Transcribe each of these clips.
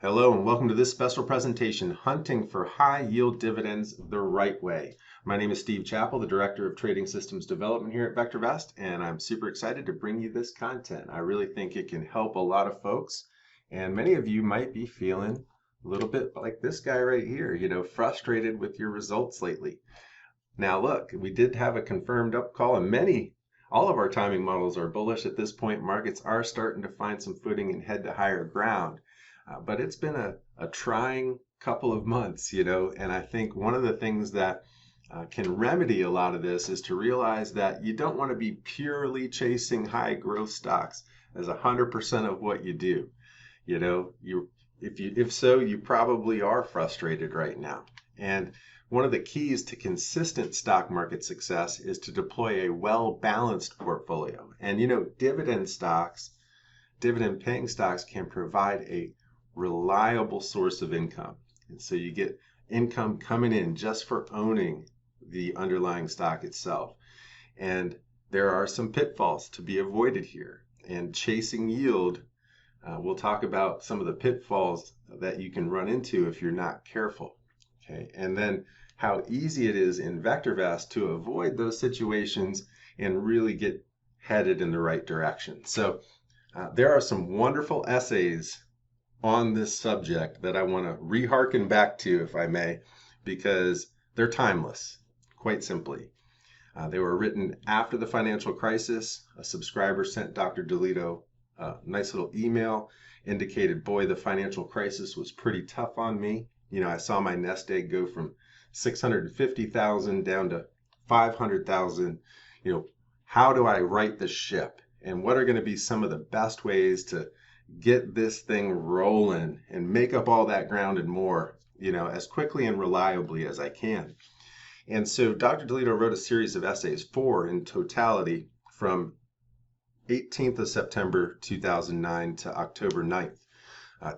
Hello and welcome to this special presentation, Hunting for High Yield Dividends the Right Way. My name is Steve Chappell, the Director of Trading Systems Development here at VectorVest, and I'm super excited to bring you this content. I really think it can help a lot of folks, and many of you might be feeling a little bit like this guy right here, frustrated with your results lately. Now look, we did have a confirmed up call, and all of our timing models are bullish at this point. Markets are starting to find some footing and head to higher ground. But it's been a trying couple of months, and I think one of the things that can remedy a lot of this is to realize that you don't want to be purely chasing high growth stocks as 100% of what you do. If so, you probably are frustrated right now. And one of the keys to consistent stock market success is to deploy a well-balanced portfolio. And dividend paying stocks can provide a reliable source of income. And so you get income coming in just for owning the underlying stock itself. And there are some pitfalls to be avoided here. And chasing yield, we'll talk about some of the pitfalls that you can run into if you're not careful. Okay, and then how easy it is in VectorVest to avoid those situations and really get headed in the right direction. So there are some wonderful essays on this subject that I want to re-harken back to, if I may, because they're timeless, quite simply. They were written after the financial crisis. A subscriber sent Dr. DeLito a nice little email, indicated, boy, the financial crisis was pretty tough on me. I saw my nest egg go from 650,000 down to 500,000. How do I right the ship? And what are going to be some of the best ways to get this thing rolling and make up all that ground and more, as quickly and reliably as I can? And so Dr. DeLito wrote a series of essays, 4 in totality, from 18th of September 2009 to October 9th,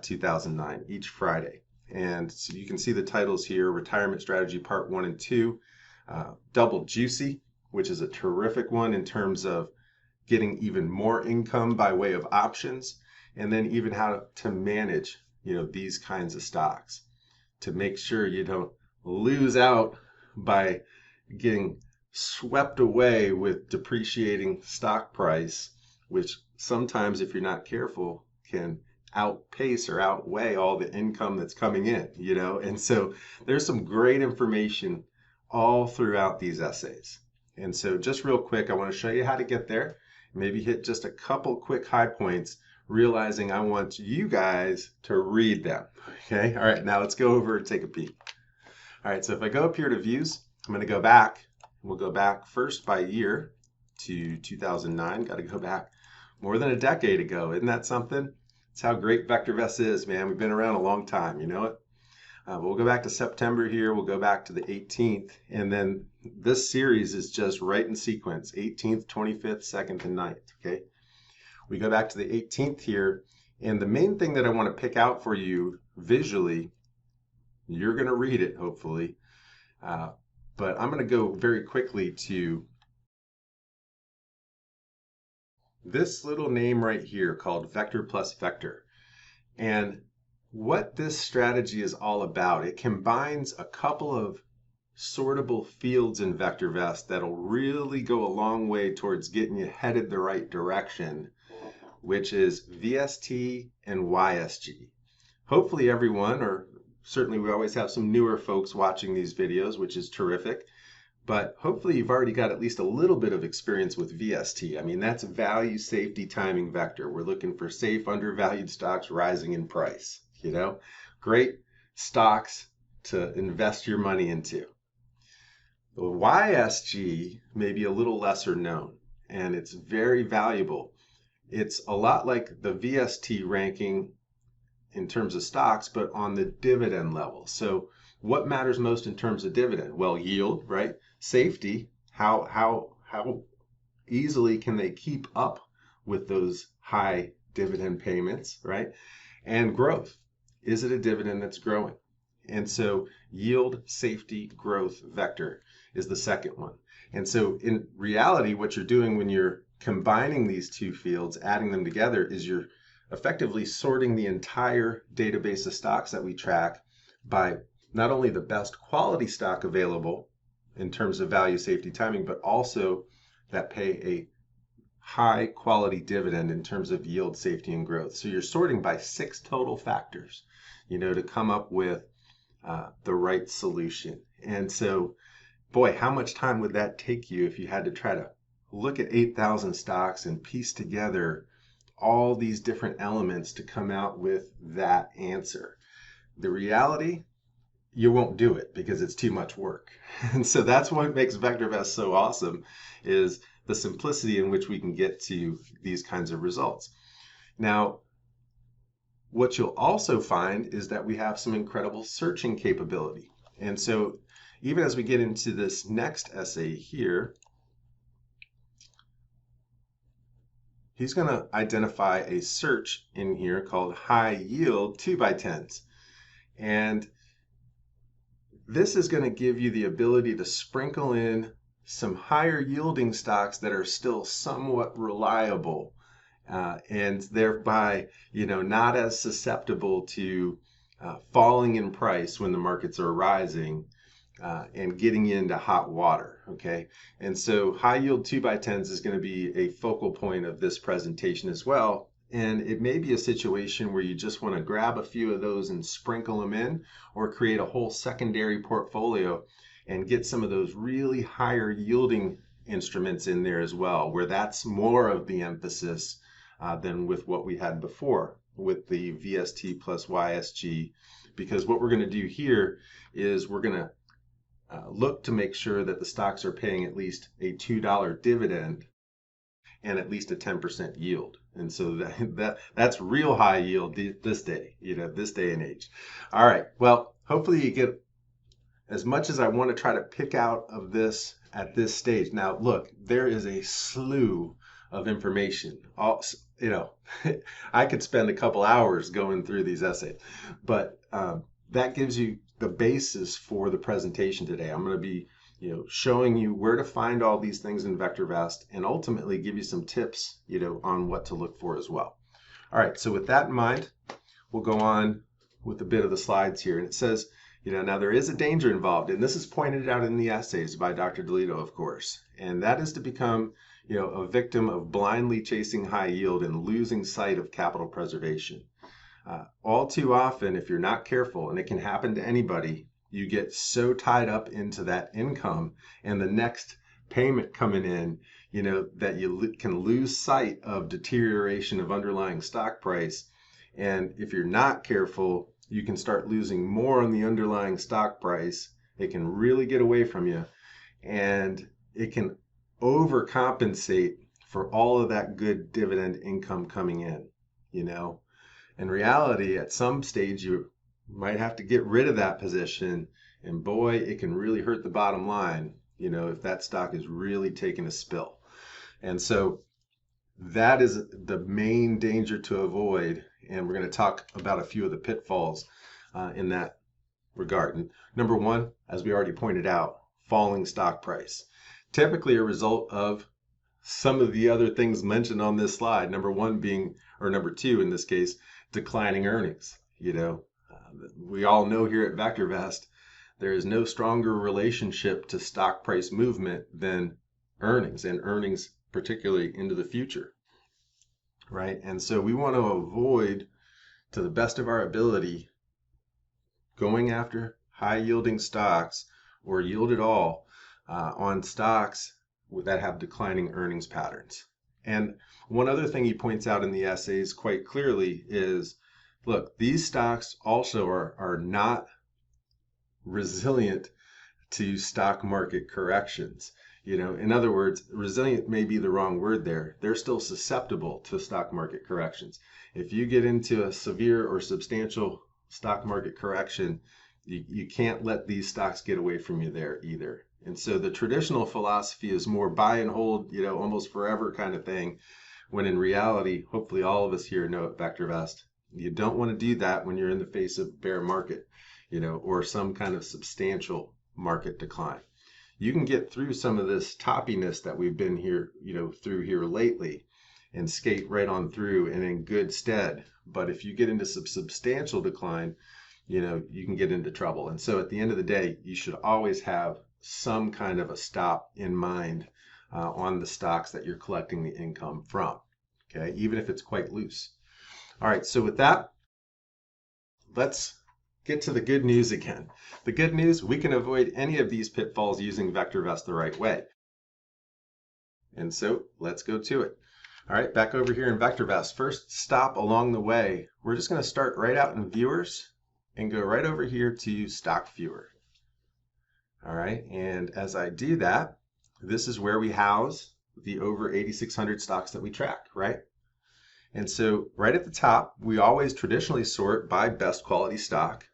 2009, each Friday. And so you can see the titles here: Retirement Strategy Part 1 and 2, Double Juicy, which is a terrific one in terms of getting even more income by way of options, and then even how to manage, these kinds of stocks to make sure you don't lose out by getting swept away with depreciating stock price, which sometimes, if you're not careful, can outpace or outweigh all the income that's coming in, And so there's some great information all throughout these essays. And so just real quick, I want to show you how to get there, maybe hit just a couple quick high points, realizing I want you guys to read them. Okay, all right, now let's go over and take a peek. All right, so if I go up here to views, I'm going to go back. We'll go back first by year to 2009. Got to go back more than a decade ago. Isn't that something? That's how great VectorVest is, man. We've been around a long time, you know it? But we'll go back to September here. We'll go back to the 18th. And then this series is just right in sequence, 18th, 25th, 2nd, and 9th, okay? We go back to the 18th here. And the main thing that I want to pick out for you visually, you're going to read it, hopefully. But I'm going to go very quickly to this little name right here called Vector plus Vector. And what this strategy is all about, it combines a couple of sortable fields in VectorVest that'll really go a long way towards getting you headed the right direction, which is VST and YSG. Hopefully everyone, or certainly we always have some newer folks watching these videos, which is terrific. But hopefully you've already got at least a little bit of experience with VST. I mean, that's value, safety, timing vector. We're looking for safe, undervalued stocks rising in price. Great stocks to invest your money into. The YSG may be a little lesser known, and it's very valuable. It's a lot like the VST ranking in terms of stocks, but on the dividend level. So what matters most in terms of dividend? Well, yield, right? Safety, how easily can they keep up with those high dividend payments, right? And growth. Is it a dividend that's growing? And so yield, safety, growth vector is the second one. And so in reality, what you're doing when you're combining these two fields, adding them together, is you're effectively sorting the entire database of stocks that we track by not only the best quality stock available in terms of value, safety, timing, but also that pay a high quality dividend in terms of yield, safety, and growth. So you're sorting by 6 total factors, to come up with the right solution. And so, boy, how much time would that take you if you had to try to look at 8,000 stocks and piece together all these different elements to come out with that answer? The reality, you won't do it because it's too much work. And so that's what makes VectorVest so awesome, is the simplicity in which we can get to these kinds of results. Now, what you'll also find is that we have some incredible searching capability. And so even as we get into this next essay here, he's going to identify a search in here called high yield 2x10s. And this is going to give you the ability to sprinkle in some higher yielding stocks that are still somewhat reliable, and thereby, not as susceptible to falling in price when the markets are rising, and getting into hot water. Okay, and so high yield 2x10s is going to be a focal point of this presentation as well. And it may be a situation where you just want to grab a few of those and sprinkle them in, or create a whole secondary portfolio and get some of those really higher yielding instruments in there as well, where that's more of the emphasis than with what we had before with the VST plus YSG. Because what we're going to do here is we're going to look to make sure that the stocks are paying at least a $2 dividend and at least a 10% yield. And so that's real high yield this day, this day and age. All right, well, hopefully you get as much as I want to try to pick out of this at this stage. Now, look, there is a slew of information. I could spend a couple hours going through these essays, but that gives you the basis for the presentation today. I'm going to be showing you where to find all these things in VectorVest, and ultimately give you some tips, on what to look for as well. All right, so with that in mind, we'll go on with a bit of the slides here. And it says, now there is a danger involved, and this is pointed out in the essays by Dr. DeLito, of course, and that is to become, a victim of blindly chasing high yield and losing sight of capital preservation. All too often, if you're not careful, and it can happen to anybody, you get so tied up into that income and the next payment coming in, that you can lose sight of deterioration of underlying stock price. And if you're not careful, you can start losing more on the underlying stock price. It can really get away from you, and it can overcompensate for all of that good dividend income coming in. In reality, at some stage, you might have to get rid of that position, and boy, it can really hurt the bottom line, if that stock is really taking a spill. And so that is the main danger to avoid, and we're going to talk about a few of the pitfalls in that regard. And number one, as we already pointed out, falling stock price. Typically a result of some of the other things mentioned on this slide. Number one being, or number two in this case, declining earnings. We all know here at VectorVest, there is no stronger relationship to stock price movement than earnings, and earnings particularly into the future, right? And so we want to avoid, to the best of our ability, going after high yielding stocks or yield at all on stocks that have declining earnings patterns. And one other thing he points out in the essays quite clearly is, look, these stocks also are not resilient to stock market corrections. In other words, resilient may be the wrong word there. They're still susceptible to stock market corrections. If you get into a severe or substantial stock market correction, you can't let these stocks get away from you there either. And so the traditional philosophy is more buy and hold, almost forever kind of thing, when in reality, hopefully all of us here know at VectorVest, you don't want to do that when you're in the face of bear market, or some kind of substantial market decline. You can get through some of this toppiness that we've been here, through here lately, and skate right on through and in good stead. But if you get into some substantial decline, you can get into trouble. And so at the end of the day, you should always have some kind of a stop in mind on the stocks that you're collecting the income from, okay, even if it's quite loose. All right, so with that, let's get to the good news again. The good news, we can avoid any of these pitfalls using VectorVest the right way. And so let's go to it. All right, back over here in VectorVest. First stop along the way, we're just going to start right out in Viewers and go right over here to Stock Viewer. All right, and as I do that, this is where we house the over 8,600 stocks that we track, right? And so right at the top, we always traditionally sort by best quality stock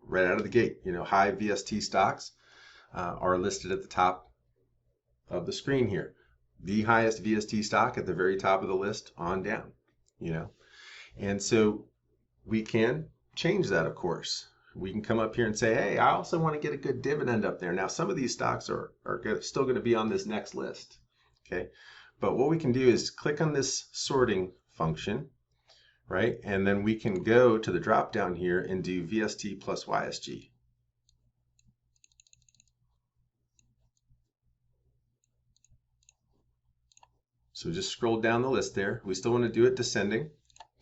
right out of the gate. High VST stocks are listed at the top of the screen here. The highest VST stock at the very top of the list on down, And so we can change that, of course. We can come up here and say, hey, I also want to get a good dividend up there. Now, some of these stocks are still going to be on this next list, okay? But what we can do is click on this sorting function, right? And then we can go to the drop down here and do VST plus YSG. So just scroll down the list there. We still want to do it descending.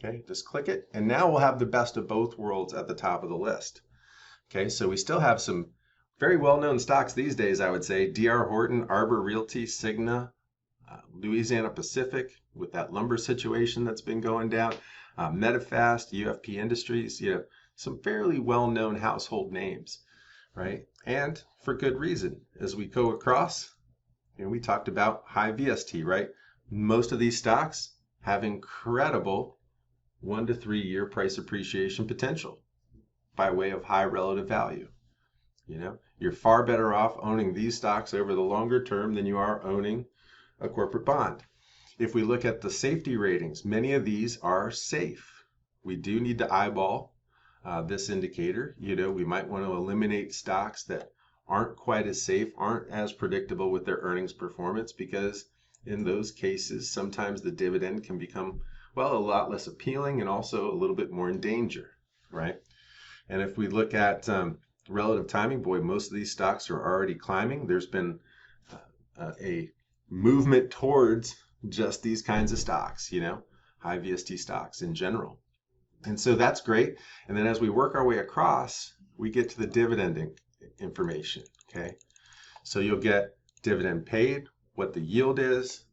Okay, just click it, and now we'll have the best of both worlds at the top of the list. Okay, so we still have some very well-known stocks these days, I would say. D.R. Horton, Arbor Realty, Cigna, Louisiana Pacific with that lumber situation that's been going down, Medifast, UFP Industries, some fairly well-known household names, right? And for good reason. As we go across, we talked about high VST, right? Most of these stocks have incredible 1 to 3 year price appreciation potential by way of high relative value. You're far better off owning these stocks over the longer term than you are owning a corporate bond. If we look at the safety ratings, many of these are safe. We do need to eyeball this indicator. We might want to eliminate stocks that aren't quite as safe, aren't as predictable with their earnings performance, because in those cases, sometimes the dividend can become, well, a lot less appealing and also a little bit more in danger, right? And if we look at relative timing, boy, most of these stocks are already climbing. There's been a movement towards just these kinds of stocks, high VST stocks in general. And so that's great. And then as we work our way across, we get to the dividend information, okay? So you'll get dividend paid, what the yield is,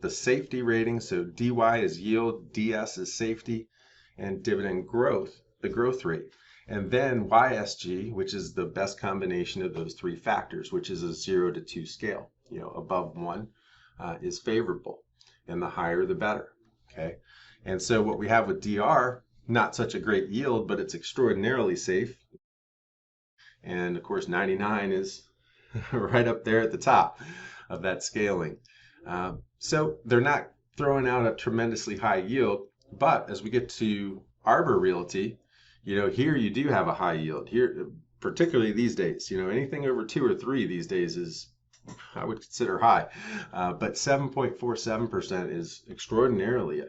the safety rating, so DY is yield, DS is safety, and dividend growth, the growth rate. And then YSG, which is the best combination of those three factors, which is a 0 to 2 scale. Above 1 is favorable, and the higher the better, okay? And so what we have with DR, not such a great yield, but it's extraordinarily safe. And of course, 99 is right up there at the top of that scaling. So they're not throwing out a tremendously high yield, but as we get to Arbor Realty, here you do have a high yield. Here, particularly these days, anything over 2 or 3 these days is, I would consider high. But 7.47% is extraordinarily,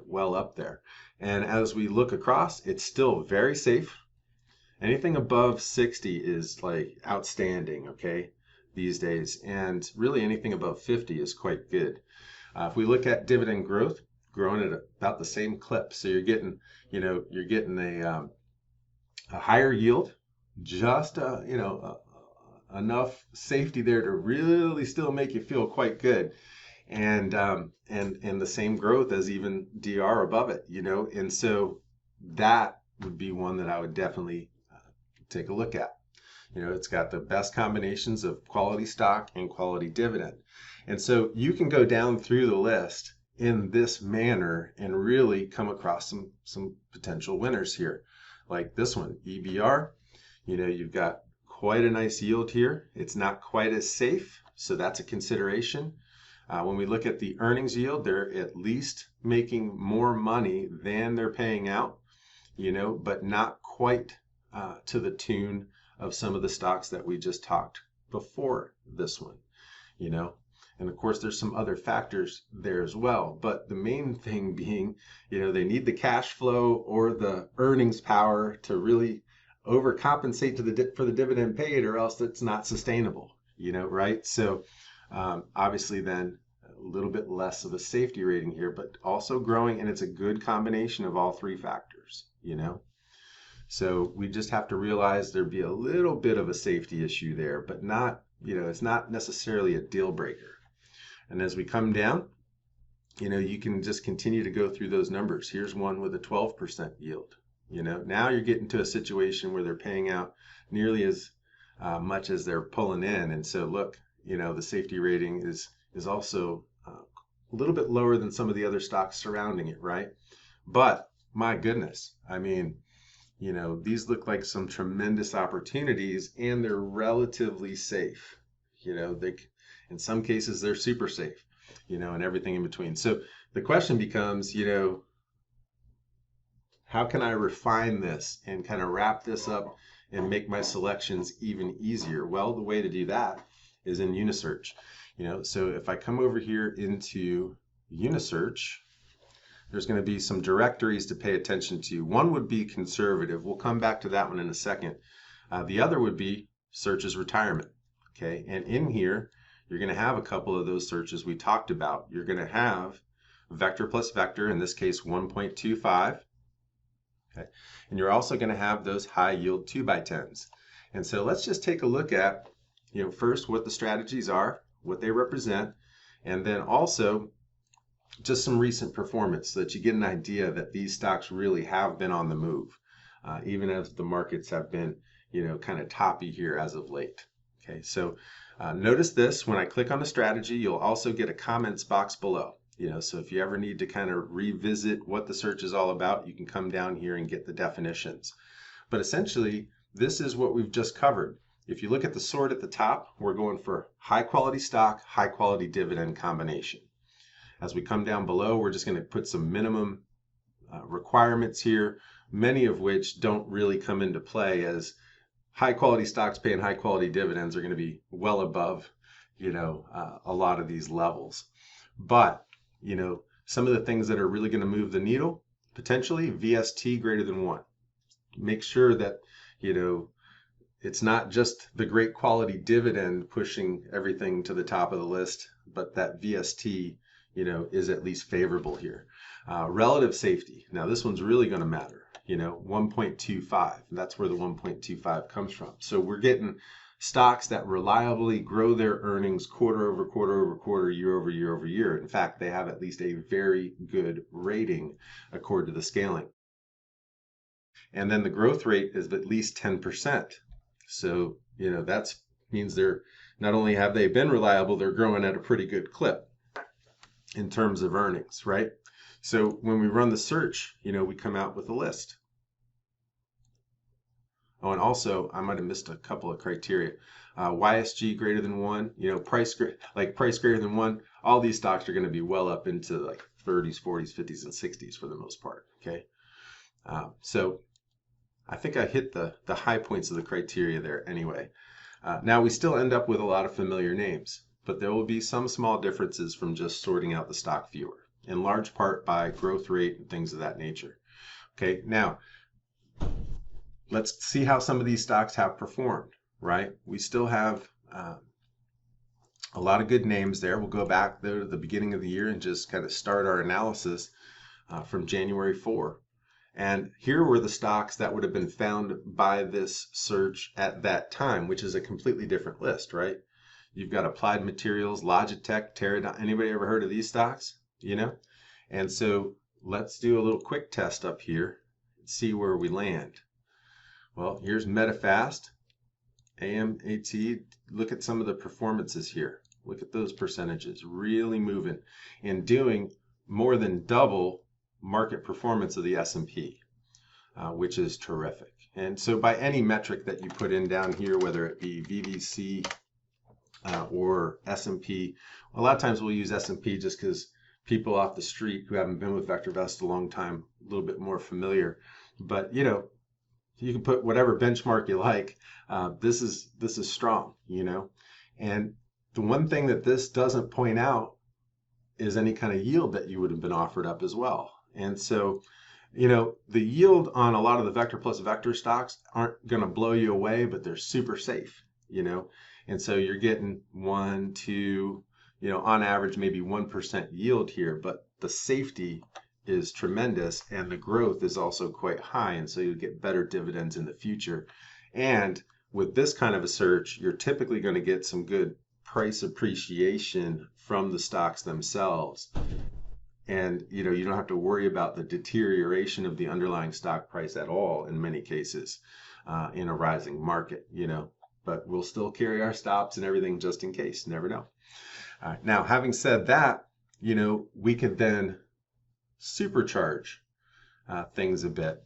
well up there. And as we look across, it's still very safe. Anything above 60 is like outstanding, okay, these days. And really anything above 50 is quite good. If we look at dividend growth, growing at about the same clip. So you're getting, a higher yield, just, enough safety there to really still make you feel quite good. And the same growth as even DR above it, and so that would be one that I would definitely take a look at. It's got the best combinations of quality stock and quality dividend. And so you can go down through the list in this manner and really come across some potential winners here. Like this one, EBR, you've got quite a nice yield here. It's not quite as safe, so that's a consideration. When we look at the earnings yield, they're at least making more money than they're paying out, but not quite to the tune of some of the stocks that we just talked before this one, And of course, there's some other factors there as well. But the main thing being, they need the cash flow or the earnings power to really overcompensate for the dividend paid, or else it's not sustainable, right? So obviously then a little bit less of a safety rating here, but also growing, and it's a good combination of all three factors, So we just have to realize there'd be a little bit of a safety issue there, but not, it's not necessarily a deal breaker. And as we come down, you can just continue to go through those numbers. Here's one with a 12% yield. Now you're getting to a situation where they're paying out nearly as much as they're pulling in. And so look, the safety rating is also a little bit lower than some of the other stocks surrounding it, right? But my goodness, I mean, these look like some tremendous opportunities, and they're relatively safe. In some cases, they're super safe, and everything in between. So the question becomes, how can I refine this and kind of wrap this up and make my selections even easier? Well, the way to do that is in Unisearch. So if I come over here into Unisearch, there's going to be some directories to pay attention to. One would be conservative. We'll come back to that one in a second. The other would be searches retirement. Okay, and in here, you're going to have a couple of those searches we talked about. You're going to have vector plus vector, in this case 1.25. Okay, and you're also going to have those high yield 2x10s. And so let's just take a look at, first what the strategies are, what they represent, and then also just some recent performance so that you get an idea that these stocks really have been on the move, even as the markets have been, kind of toppy here as of late. Okay, so notice this, when I click on the strategy, you'll also get a comments box below. So if you ever need to kind of revisit what the search is all about, you can come down here and get the definitions. But essentially, this is what we've just covered. If you look at the sort at the top, we're going for high quality stock, high quality dividend combination. As we come down below, we're just going to put some minimum requirements here, many of which don't really come into play, as high quality stocks paying high quality dividends are going to be well above, a lot of these levels. But, some of the things that are really going to move the needle, potentially VST greater than 1. Make sure that, it's not just the great quality dividend pushing everything to the top of the list, but that VST, is at least favorable here. Relative safety. Now this one's really going to matter. 1.25. That's where the 1.25 comes from. So we're getting stocks that reliably grow their earnings quarter over quarter over quarter, year over year over year. In fact, they have at least a very good rating according to the scaling. And then the growth rate is at least 10%. So, that means they're not only have they been reliable, they're growing at a pretty good clip in terms of earnings, right? So when we run the search, we come out with a list. Oh, and also I might have missed a couple of criteria. YSG greater than 1, price greater than 1. All these stocks are going to be well up into like 30s, 40s, 50s, and 60s for the most part. Okay, so I think I hit the high points of the criteria there anyway. Now we still end up with a lot of familiar names, but there will be some small differences from just sorting out the stock viewer, in large part by growth rate and things of that nature. Okay, now let's see how some of these stocks have performed, right? We still have a lot of good names there. We'll go back there to the beginning of the year and just kind of start our analysis from January 4. And here were the stocks that would have been found by this search at that time, which is a completely different list, right? You've got Applied Materials, Logitech, Teradyne. Anybody ever heard of these stocks? And so let's do a little quick test up here and see where we land. Well, here's Medifast, AMAT. Look at some of the performances here. Look at those percentages, really moving and doing more than double market performance of the S&P, which is terrific. And so by any metric that you put in down here, whether it be VVC or S&P, a lot of times we'll use S&P just because people off the street who haven't been with VectorVest a long time, a little bit more familiar. But you can put whatever benchmark you like. This is strong, and The one thing that this doesn't point out is any kind of yield that you would have been offered up as well. And so, the yield on a lot of the vector plus vector stocks aren't going to blow you away, but they're super safe, And so you're getting 1, 2, on average, maybe 1% yield here, but the safety is tremendous and the growth is also quite high. And so you get better dividends in the future. And with this kind of a search, you're typically going to get some good price appreciation from the stocks themselves. And you don't have to worry about the deterioration of the underlying stock price at all in many cases in a rising market, but we'll still carry our stops and everything just in case. Never know. Now, having said that, we could then supercharge things a bit.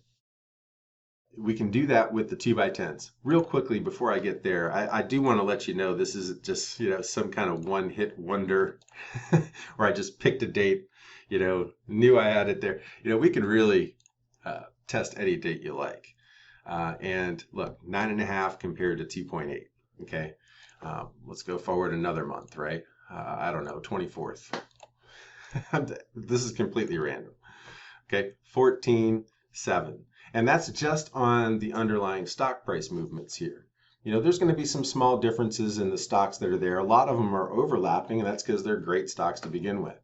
We can do that with the 2x10s. Real quickly before I get there, I do want to let you know this isn't just some kind of one-hit wonder or I just picked a date, knew I had it there. We can really test any date you like. And look, 9.5 compared to 2.8. Okay, let's go forward another month, right? I don't know, 24th. This is completely random. Okay, 14.7. And that's just on the underlying stock price movements here. There's going to be some small differences in the stocks that are there. A lot of them are overlapping, and that's because they're great stocks to begin with.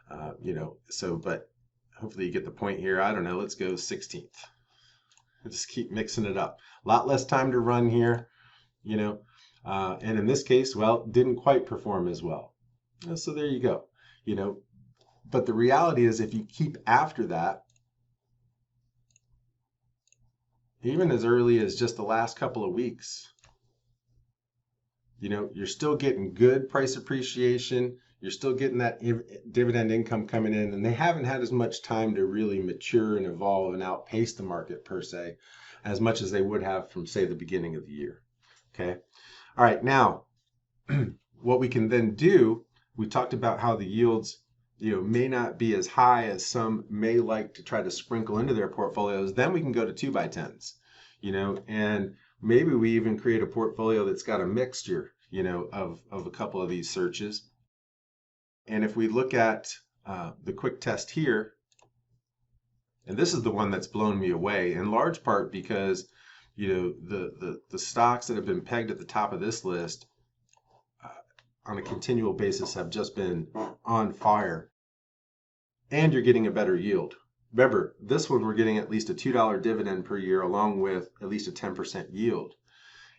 But hopefully you get the point here. I don't know, let's go 16th. Just keep mixing it up. A lot less time to run here, and in this case, well, didn't quite perform as well. So there you go, But the reality is if you keep after that, even as early as just the last couple of weeks, you're still getting good price appreciation. You're still getting that dividend income coming in, and they haven't had as much time to really mature and evolve and outpace the market per se, as much as they would have from, say, the beginning of the year. Okay. All right. Now, what we can then do, we talked about how the yields, may not be as high as some may like to try to sprinkle into their portfolios. Then we can go to 2x10s, and maybe we even create a portfolio that's got a mixture, of a couple of these searches. And if we look at the quick test here, and this is the one that's blown me away in large part because, the stocks that have been pegged at the top of this list on a continual basis have just been on fire. And you're getting a better yield. Remember, this one we're getting at least a $2 dividend per year along with at least a 10% yield.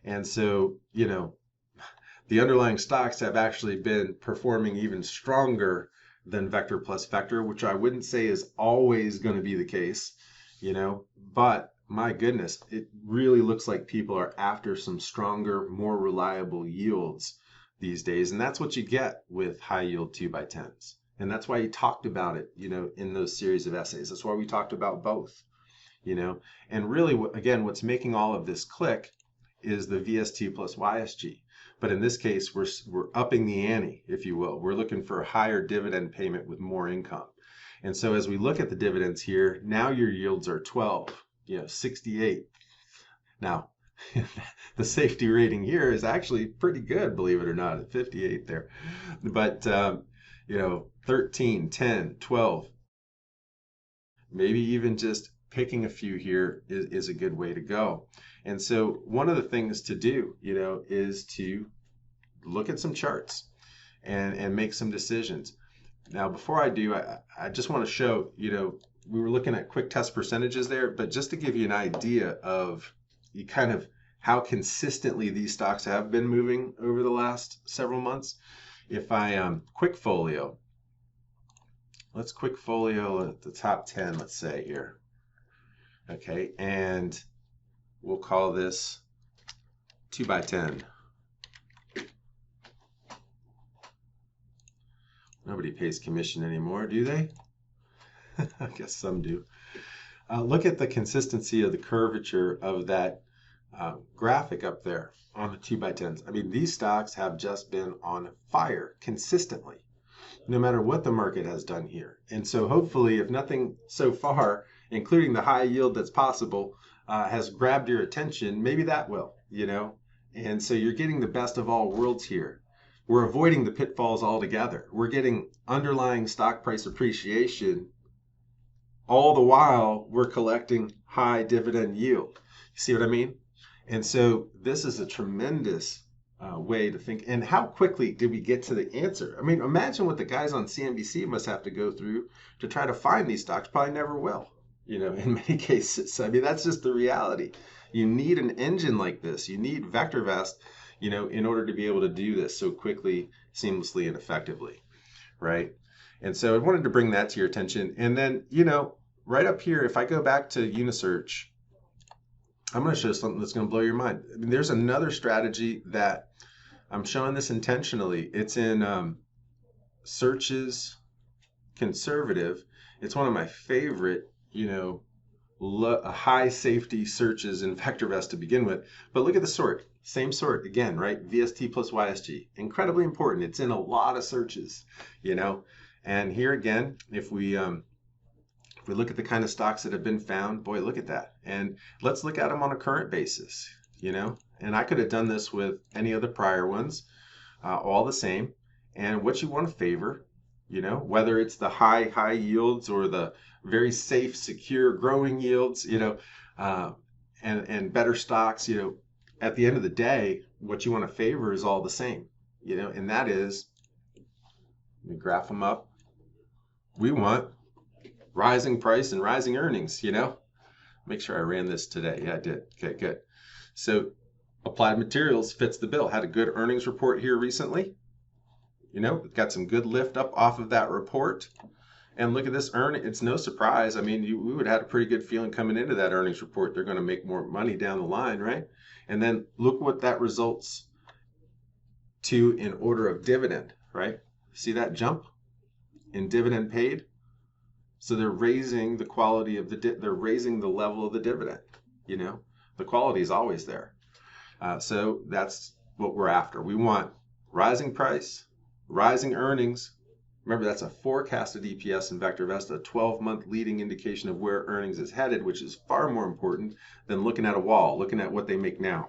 And so, the underlying stocks have actually been performing even stronger than vector plus vector, which I wouldn't say is always going to be the case, but my goodness, it really looks like people are after some stronger, more reliable yields these days. And that's what you get with high yield 2x10s. And that's why he talked about it, in those series of essays. That's why we talked about both, and really, again, what's making all of this click is the VST plus YSG. But in this case, we're upping the ante, if you will. We're looking for a higher dividend payment with more income. And so as we look at the dividends here, now your yields are 12, 68. Now, the safety rating here is actually pretty good, believe it or not, at 58 there. But, 13, 10, 12, maybe even just picking a few here is a good way to go. And so one of the things to do, is to look at some charts and make some decisions. Now, before I do, I just want to show, we were looking at quick test percentages there, but just to give you an idea of kind of how consistently these stocks have been moving over the last several months. If I quick folio, let's quick folio the top 10, let's say here. Okay, and we'll call this 2x10. Nobody pays commission anymore, do they? I guess some do. Look at the consistency of the curvature of that graphic up there on the 2x10s. I mean, these stocks have just been on fire consistently, no matter what the market has done here. And so hopefully, if nothing so far, including the high yield that's possible, has grabbed your attention, maybe that will, And so you're getting the best of all worlds here. we're avoiding the pitfalls altogether. We're getting underlying stock price appreciation, all the while we're collecting high dividend yield. You see what I mean? And so this is a tremendous way to think. And how quickly did we get to the answer? I mean, imagine what the guys on CNBC must have to go through to try to find these stocks. Probably never will, in many cases. I mean, that's just the reality. You need an engine like this. You need VectorVest, in order to be able to do this so quickly, seamlessly, and effectively, right? And so I wanted to bring that to your attention. And then, right up here, if I go back to Unisearch, I'm going to show something that's going to blow your mind. I mean, there's another strategy that I'm showing this intentionally. It's in Searches Conservative. It's one of my favorite, high safety searches in VectorVest to begin with. But look at the sort. Same sort again, right? VST plus YSG. Incredibly important. It's in a lot of searches, And here again, if we look at the kind of stocks that have been found, boy, look at that. And let's look at them on a current basis, And I could have done this with any of the prior ones, all the same. And what you want to favor, whether it's the high yields or the very safe, secure, growing yields, and better stocks, at the end of the day, what you want to favor is all the same, and that is, let me graph them up. We want rising price and rising earnings, Make sure I ran this today. Yeah, I did. Okay, good. So Applied Materials fits the bill. Had a good earnings report here recently. Got some good lift up off of that report. And look at this earning. It's no surprise. I mean, we would have had a pretty good feeling coming into that earnings report. They're going to make more money down the line, right? And then look what that results to in order of dividend, right? See that jump in dividend paid? So they're raising the quality of they're raising the level of the dividend. The quality is always there. So that's what we're after. We want rising price, rising earnings. Remember, that's a forecasted EPS in VectorVest, a 12-month leading indication of where earnings is headed, which is far more important than looking at a wall, looking at what they make now.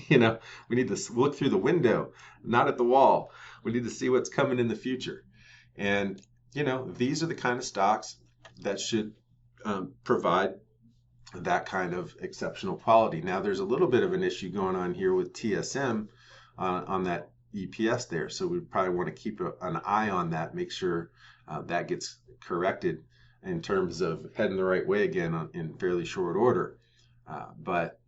We need to look through the window, not at the wall. We need to see what's coming in the future. And, these are the kind of stocks that should provide that kind of exceptional quality. Now, there's a little bit of an issue going on here with TSM on that EPS there. So we probably want to keep an eye on that, make sure that gets corrected in terms of heading the right way again in fairly short order. But,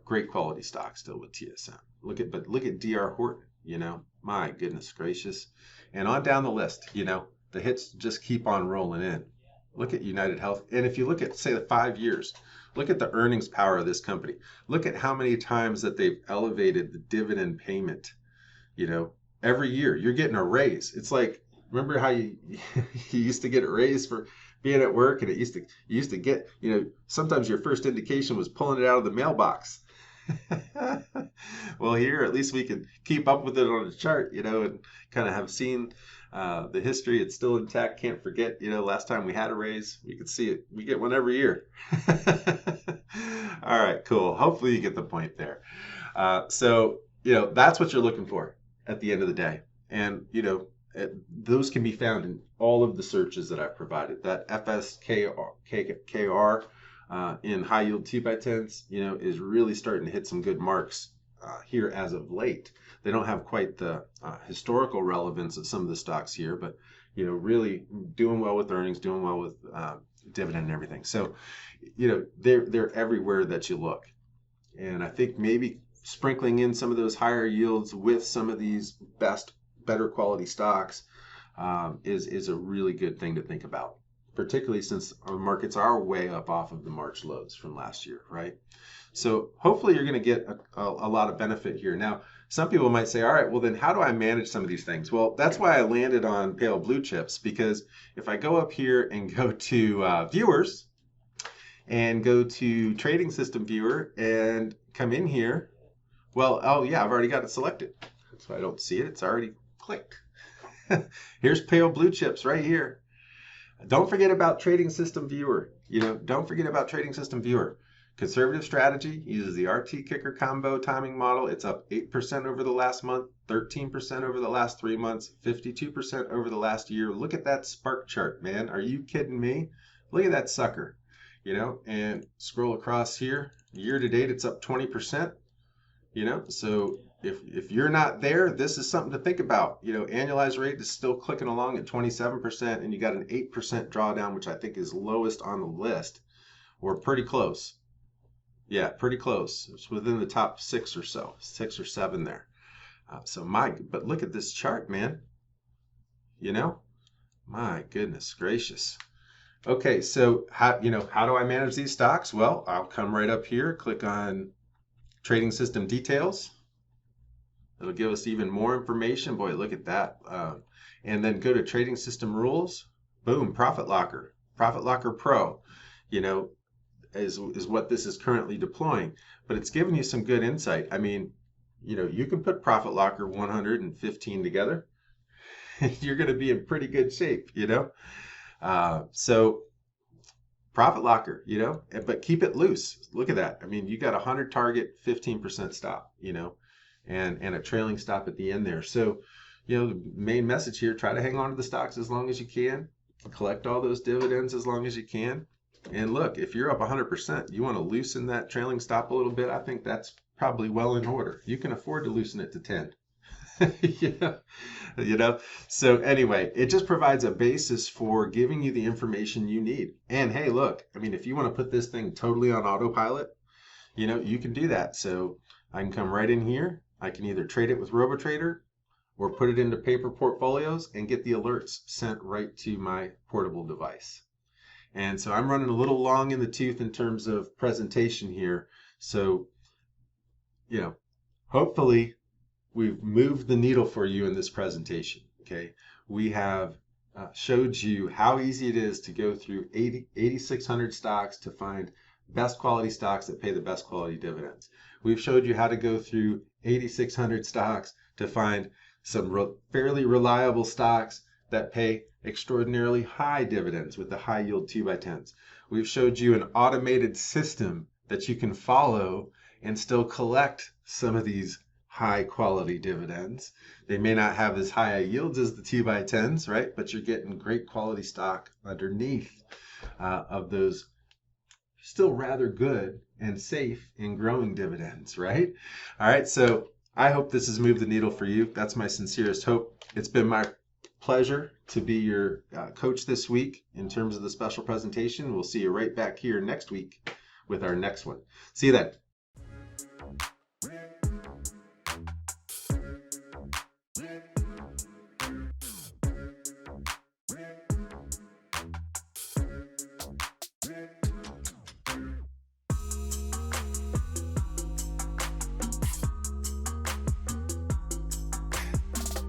great quality stock still with TSM. Look at DR Horton, my goodness gracious. And on down the list, the hits just keep on rolling in. Look at United Health. And if you look at, say, the 5 years, look at the earnings power of this company. Look at how many times that they've elevated the dividend payment. Every year you're getting a raise. It's like, remember how you used to get a raise for being at work, and you used to get, sometimes your first indication was pulling it out of the mailbox. Well, here at least we can keep up with it on the chart, and kind of have seen the history. It's still intact. Can't forget, last time we had a raise, we could see it. We get one every year. All right, cool. Hopefully you get the point there. So that's what you're looking for at the end of the day. And, those can be found in all of the searches that I've provided. That FSKR in high yield 2x10s, is really starting to hit some good marks here as of late. They don't have quite the historical relevance of some of the stocks here, but, really doing well with earnings, doing well with dividend and everything. So, they're everywhere that you look. And I think maybe sprinkling in some of those higher yields with some of these better quality stocks is a really good thing to think about, particularly since our markets are way up off of the March lows from last year, right? So hopefully you're going to get a lot of benefit here. Now, some people might say, all right, well then how do I manage some of these things? Well, that's why I landed on pale blue chips, because if I go up here and go to viewers and go to trading system viewer and come in here, well, oh yeah, I've already got it selected. That's why I don't see it. It's already clicked. Here's pale blue chips right here. Don't forget about trading system viewer. Don't forget about trading system viewer. Conservative strategy uses the RT kicker combo timing model. It's up 8% over the last month, 13% over the last 3 months, 52% over the last year. Look at that spark chart, man. Are you kidding me? Look at that sucker, you know, and scroll across here. Year to date, it's up 20%, you know, so if you're not there, this is something to think about. You know, annualized rate is still clicking along at 27%, and you got an 8% drawdown, which I think is lowest on the list, or pretty close. Yeah, pretty close. It's within the top 6 or so, 6 or 7 there. But look at this chart, man. You know, my goodness gracious. Okay, so how do I manage these stocks? Well, I'll come right up here, click on trading system details. It'll give us even more information. Boy, look at that. And then go to trading system rules. Boom, Profit Locker. Profit Locker Pro, you know, is what this is currently deploying. But it's giving you some good insight. I mean, you know, you can put Profit Locker 115 together. You're going to be in pretty good shape, you know. So Profit Locker, you know, but keep it loose. Look at that. I mean, you got a 100 target, 15% stop, you know, and a trailing stop at the end there. So, you know, the main message here, try to hang on to the stocks as long as you can, collect all those dividends as long as you can. And look, if you're up 100%, you want to loosen that trailing stop a little bit. I think that's probably well in order. You can afford to loosen it to 10. You know, so anyway, it just provides a basis for giving you the information you need. And hey, look, I mean, if you want to put this thing totally on autopilot, you know, you can do that. So I can come right in here. I can either trade it with RoboTrader or put it into paper portfolios and get the alerts sent right to my portable device. And so I'm running a little long in the tooth in terms of presentation here. So, you know, hopefully we've moved the needle for you in this presentation, okay? We have showed you how easy it is to go through 8,600 stocks to find best quality stocks that pay the best quality dividends. We've showed you how to go through 8,600 stocks to find some fairly reliable stocks that pay extraordinarily high dividends with the high yield 2x10s. We've showed you an automated system that you can follow and still collect some of these high quality dividends. They may not have as high yields as the 2x10s, right? But you're getting great quality stock underneath of those still rather good and safe and growing dividends, right? All right, so I hope this has moved the needle for you. That's my sincerest hope. It's been my pleasure to be your coach this week in terms of the special presentation. We'll see you right back here next week with our next one. See you then.